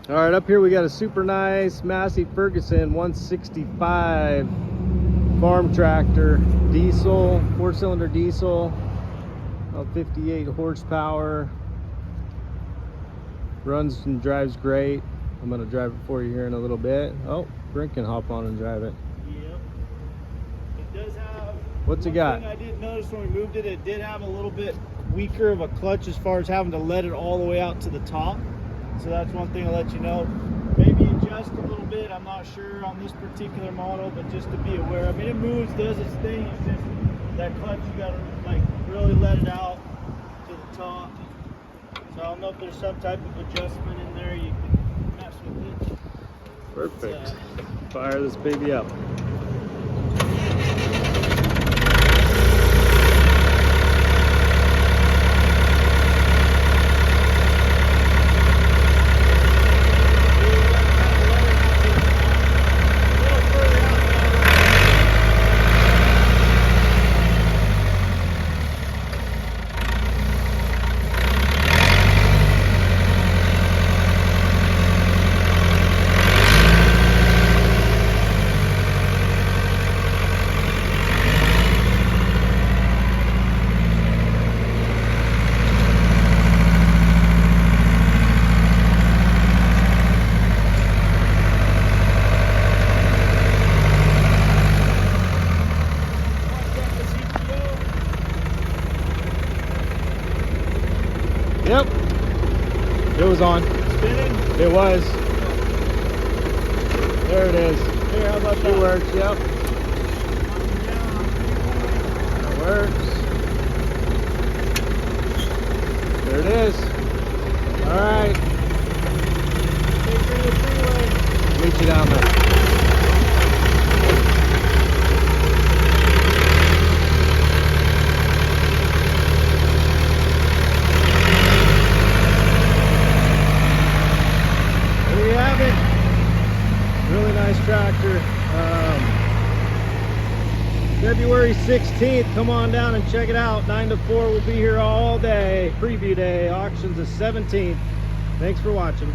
All right, up here we got a super nice Massey Ferguson 165 farm tractor, diesel, 4-cylinder diesel, about 58 horsepower. Runs and drives great. I'm gonna drive it for you here in a little bit. Oh, Brent can hop on and drive it. Yep. It does have. What's it got? One thing I did notice when we moved it, it did have a little bit weaker of a clutch as far as having to let it all the way out to the top. So that's one thing I'll let you know. Maybe adjust a little bit. I'm not sure on this particular model, but just to be aware. I mean, it moves, does its thing. It's just that clutch, you gotta like really let it out to the top. So I don't know if there's some type of adjustment in there you can mess with it. Perfect. Fire this baby up. Yep, it was on. Spinning? It was. There it is. Here, how about It that? works, yep. That works. There it is. All right. Take her to the freeway. Meet you down there. Really nice tractor. February 16th, come on down and check it out. 9 to 4, we'll be here all day. Preview day, auctions the 17th. Thanks for watching.